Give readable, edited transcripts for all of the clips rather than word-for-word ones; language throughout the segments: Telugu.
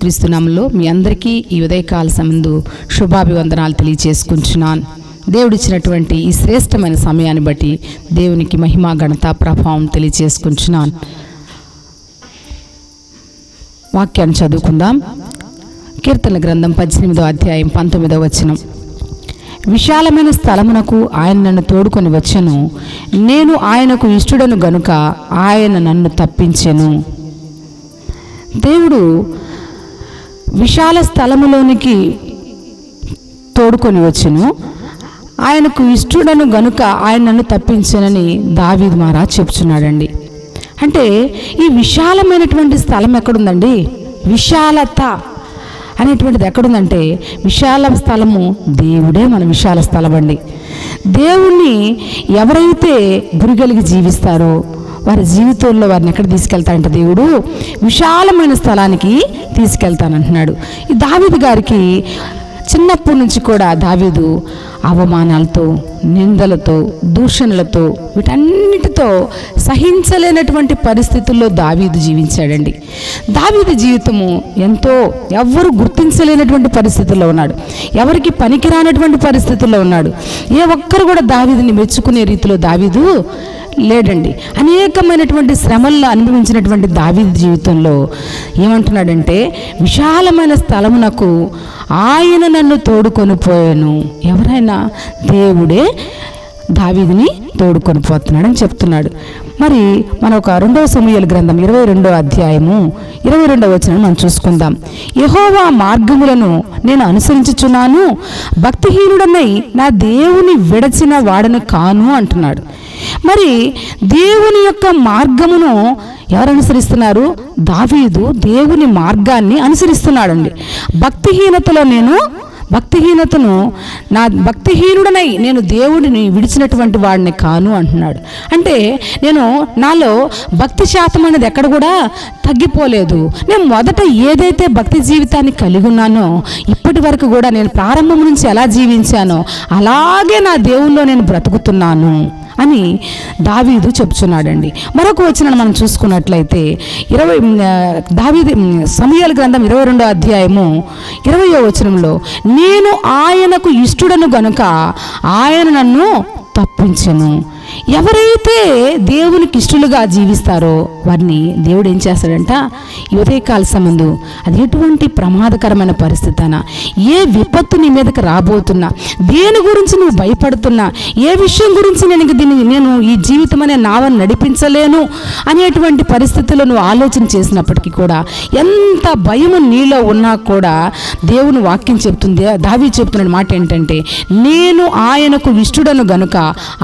క్రీస్తు నామములో మీ అందరికీ ఈ ఉదయకాల సమయంలో శుభాభివందనాలు తెలియజేసుకుంటున్నాను. దేవుడిచ్చినటువంటి ఈ శ్రేష్టమైన సమయాన్ని బట్టి దేవునికి మహిమ ఘనత ప్రభావం తెలియజేసుకుంటున్నాను. వాక్యాన్ని చదువుకుందాం. కీర్తన గ్రంథం 18వ అధ్యాయం 19వ వచనం. విశాలమైన స్థలమునకు ఆయన నన్ను తోడుకొని వచ్చెను, నేను ఆయనకు ఇష్టడను గనుక ఆయన నన్ను తప్పించెను. దేవుడు విశాల స్థలములోనికి తోడుకొని వచ్చెను, ఆయనకు ఇష్టడను గనుక ఆయన నన్ను తప్పించెనని దావీదు మహారాజు చెప్తున్నాడండి. అంటే ఈ విశాలమైనటువంటి స్థలం ఎక్కడుందండి? విశాలత అనేటువంటిది ఎక్కడుందంటే విశాల స్థలము దేవుడే మన విశాల స్థలం అండి. దేవుణ్ణి ఎవరైతే గురిగలిగి జీవిస్తారో వారి జీవితంలో వారిని ఎక్కడ తీసుకెళ్తాడంటే దేవుడు విశాలమైన స్థలానికి తీసుకెళ్తానంటున్నాడు. ఈ దావీదు గారికి చిన్నప్పటి నుంచి కూడా దావీదు అవమానాలతో, నిందలతో, దూషణలతో, వీటన్నిటితో సహించలేనటువంటి పరిస్థితుల్లో దావీదు జీవించాడండి. దావీదు జీవితము ఎంతో ఎవ్వరు గుర్తించలేనటువంటి పరిస్థితుల్లో ఉన్నాడు, ఎవరికి పనికిరానటువంటి పరిస్థితుల్లో ఉన్నాడు. ఏ ఒక్కరు కూడా దావీదుని మెచ్చుకునే రీతిలో దావీదు లేడండి. అనేకమైనటువంటి శ్రమలను అనుభవించినటువంటి దావీదు జీవితంలో ఏమంటున్నాడంటే విశాలమైన స్థలమునకు ఆయన నన్ను తోడుకొని పోయాను. ఎవరైనా దేవుడే దావీదుని తోడుకొని పోతున్నాడని చెప్తున్నాడు. మరి మన ఒక 2వ సమూయేలు గ్రంథం 22వ అధ్యాయము 22వ వచనం మనం చూసుకుందాం. యెహోవా మార్గములను నేను అనుసరించుచున్నాను, భక్తిహీనుడనై నా దేవుని విడచిన వాడను కాను అంటున్నాడు. మరి దేవుని యొక్క మార్గమును ఎవరు అనుసరిస్తున్నారు? దావీదు దేవుని మార్గాన్ని అనుసరిస్తున్నాడండి. భక్తిహీనుడనై నేను దేవుడిని విడిచినటువంటి వాడిని కాను అంటున్నాడు. అంటే నాలో భక్తి శాతం అనేది ఎక్కడ కూడా తగ్గిపోలేదు. నేను మొదట ఏదైతే భక్తి జీవితాన్ని కలిగి ఉన్నానో ఇప్పటి వరకు కూడా నేను ప్రారంభం నుంచి ఎలా జీవించానో అలాగే నా దేవుల్లో నేను బ్రతుకుతున్నాను అని దావీదు చెప్తున్నాడండి. మరొక వచనం మనం చూసుకున్నట్లయితే దావీదు సమూయేలు గ్రంథం 22వ అధ్యాయము 20వ వచనంలో నేను ఆయనకు ఇష్టడను గనుక ఆయన నన్ను తప్పించెను. ఎవరైతే దేవునికి ఇష్టలుగా జీవిస్తారో వారిని దేవుడు ఏం చేస్తాడంట? ఉదయకాల సమయంలో అది ఎటువంటి ప్రమాదకరమైన పరిస్థితి అయినా, ఏ విపత్తు నీ మీదకి రాబోతున్నా, దేని గురించి నువ్వు భయపడుతున్నా, ఏ విషయం గురించి నేను ఈ జీవితం అనే నావను నడిపించలేను అనేటువంటి పరిస్థితుల్లో నువ్వు ఆలోచన చేసినప్పటికీ కూడా, ఎంత భయము నీలో ఉన్నా కూడా దేవుని వాక్యం చెప్తుంది, దావీదు చెప్తున్న మాట ఏంటంటే నేను ఆయనకు ఇష్టడను గనుక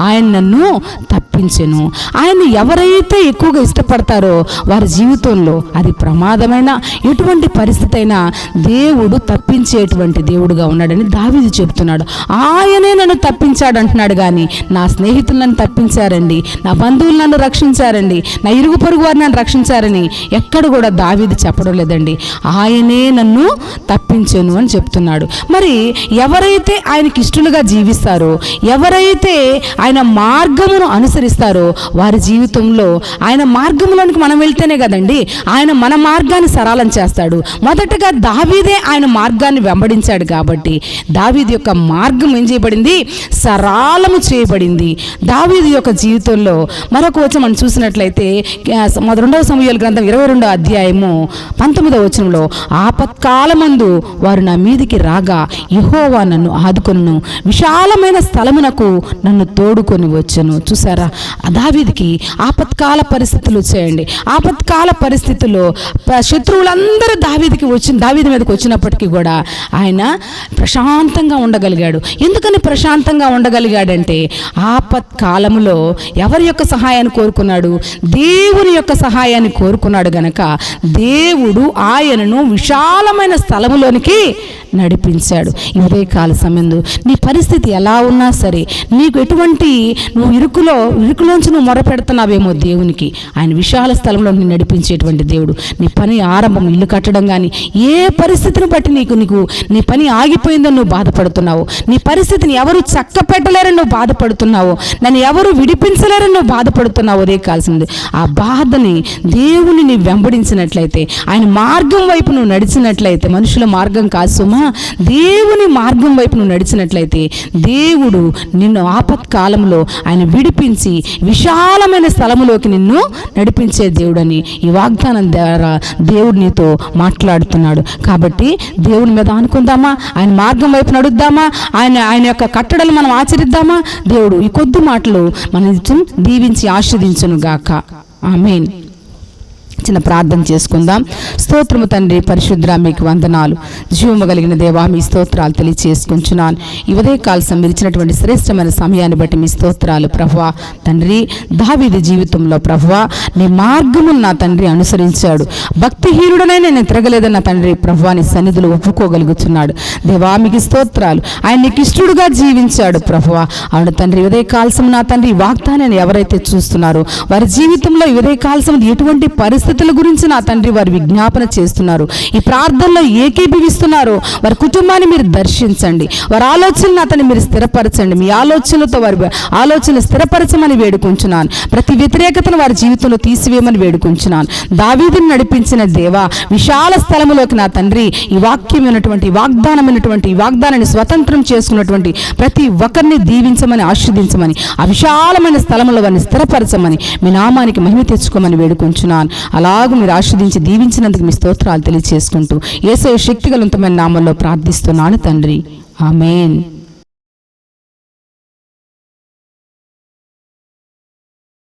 ఆయన నన్ను తప్పించెను. ఆయన ఎవరైతే ఎక్కువగా ఇష్టపడతారో వారి జీవితంలో అది ప్రమాదమైన ఎటువంటి పరిస్థితి అయినా దేవుడు తప్పించేటువంటి దేవుడుగా ఉన్నాడని దావీదు చెప్తున్నాడు. ఆయనే నన్ను తప్పించాడు అంటున్నాడు, కానీ నా స్నేహితులు నన్ను తప్పించారండి, నా బంధువులు నన్ను రక్షించారండి, నా ఇరుగు పొరుగు వారు నన్ను రక్షించారని ఎక్కడ కూడా దావీదు చెప్పడం లేదండి. ఆయనే నన్ను తప్పించెను అని చెప్తున్నాడు. మరి ఎవరైతే ఆయనకి ఇష్టలుగా జీవిస్తారో, ఎవరైతే ఆయన మార్గమును అనుసరిస్తారో వారి జీవితంలో ఆయన మార్గంలోనికి మనం వెళ్తేనే కదండి ఆయన మన మార్గాన్ని సరళం చేస్తాడు. మొదటగా దావీదే ఆయన మార్గాన్ని వెంబడించాడు కాబట్టి దావీదు యొక్క మార్గం ఏం చేయబడింది? సరళము చేయబడింది. దావీదు యొక్క జీవితంలో మరొక వచనం మనం చూసినట్లయితే 2వ సమూయేలు గ్రంథం 22వ అధ్యాయము 19వ వచనంలో ఆపత్కాలమందు వారు నా మీదికి రాగా యెహోవా నన్ను ఆదుకొనును, విశాలమైన స్థలమునకు నన్ను తోడుకొని వచ్చెను. చూసారా, దావీదుకి ఆపత్కాల పరిస్థితులు వచ్చాయండి. ఆపత్కాల పరిస్థితుల్లో శత్రువులందరూ దావీదు మీదకి వచ్చినప్పటికీ కూడా ఆయన ప్రశాంతంగా ఉండగలిగాడు. ఎందుకని ప్రశాంతంగా ఉండగలిగాడంటే ఆపత్కాలములో ఎవరి యొక్క సహాయాన్ని కోరుకున్నాడు? దేవుని యొక్క సహాయాన్ని కోరుకున్నాడు గనక దేవుడు ఆయనను విశాలమైన స్థలములోనికి నడిపించాడు. ఈ ఉదయకాల సమయంలో నీ పరిస్థితి ఎలా ఉన్నా సరే, నీకు ఎటువంటి నువ్వు ఇరుకులో ఇరుకులోంచి నువ్వు మొరపెడుతున్నావేమో దేవునికి, ఆయన విశాల స్థలంలో నిన్ను నడిపించేటువంటి దేవుడు. నీ పని ఆరంభం, ఇల్లు కట్టడం కానీ, ఏ పరిస్థితిని బట్టి నీకు నీ పని ఆగిపోయిందని నువ్వు బాధపడుతున్నావు, నీ పరిస్థితిని ఎవరు చక్క పెట్టలేరని నువ్వు బాధపడుతున్నావు, నన్ను ఎవరు విడిపించలేరని నువ్వు బాధపడుతున్నావు, అదే కాల్సింది. ఆ బాధని దేవుని నీ వెంబడించినట్లయితే, ఆయన మార్గం వైపు నువ్వు నడిచినట్లయితే, మనుషుల మార్గం కాదు సుమా, దేవుని మార్గం వైపు నువ్వు నడిచినట్లయితే దేవుడు నిన్ను ఆపత్కాలంలో ఆయన విడిపించి విశాలమైన స్థలములోకి నిన్ను నడిపించే దేవుడని ఈ వాగ్దానం ద్వారా దేవుడు నీతో మాట్లాడుతున్నాడు. కాబట్టి దేవుని మీద అనుకుందామా, ఆయన మార్గం వైపు నడుద్దామా, ఆయన యొక్క కట్టడలు మనం ఆచరిద్దామా. దేవుడు ఈ కొద్ది మాటలు మన దీవించి ఆశీర్వదించును గాక. ఆమేన్. చిన్న ప్రార్థన చేసుకుందాం. స్తోత్రము తండ్రి, పరిశుద్ధ మీకు వందనాలు. జీవము కలిగిన దేవా, మీ స్తోత్రాలు తెలియచేసుకుంటున్నాను. ఈ ఉదయకాల సమీరించినటువంటి శ్రేష్టమైన సమయాన్ని బట్టి మీ స్తోత్రాలు ప్రభువా. తండ్రి, దావీదు జీవితంలో ప్రభువా నీ మార్గమును నా తండ్రి అనుసరించాడు. భక్తిహీనుడనై నేను తిరగలేదన్న తండ్రి ప్రభువా నీ సన్నిధిలో ఒప్పుకోగలుగుతున్నాడు. దేవా మీకు స్తోత్రాలు. ఆయన నీకు ఇష్టడుగా జీవించాడు ప్రభువా. అవును తండ్రి, ఉదయకాలసం నా తండ్రి వాగ్దానాన్ని ఎవరైతే చూస్తున్నారో వారి జీవితంలో ఈ ఉదయకాలసం ఎటువంటి పరిస్థితుల గురించి నా తండ్రి వారు విజ్ఞాపన చేస్తున్నారు, ఈ ప్రార్థనలో ఏకీభవిస్తున్నారు, వారి కుటుంబాన్ని మీరు దర్శించండి, వారి ఆలోచనలు అతన్ని మీరు స్థిరపరచండి. మీ ఆలోచనలతో వారి ఆలోచనలు స్థిరపరచమని వేడుకుంటున్నాను. ప్రతి వ్యతిరేకతను వారి జీవితంలో తీసివేయమని వేడుకుంటున్నాను. దావీదుని నడిపించిన దేవా, విశాల స్థలములోకి నా తండ్రి ఈ వాక్యమైనటువంటి వాగ్దానమైనటువంటి ఈ వాగ్దానాన్ని స్వతంత్రం చేసుకున్నటువంటి ప్రతి ఒక్కరిని దీవించమని ఆశీర్వదించమని, ఆ విశాలమైన స్థలంలో వారిని స్థిరపరచమని, మీ నామానికి మహిమ తెచ్చుకోమని వేడుకుంటున్నాను. అలాగూ మీరు ఆశీర్వదించి దీవించినందుకు మీ స్తోత్రాలు తెలియజేసుకుంటూ యేసయ్య శక్తిగలంతమైన నామంలో ప్రార్థిస్తున్నాను తండ్రి. ఆమేన్.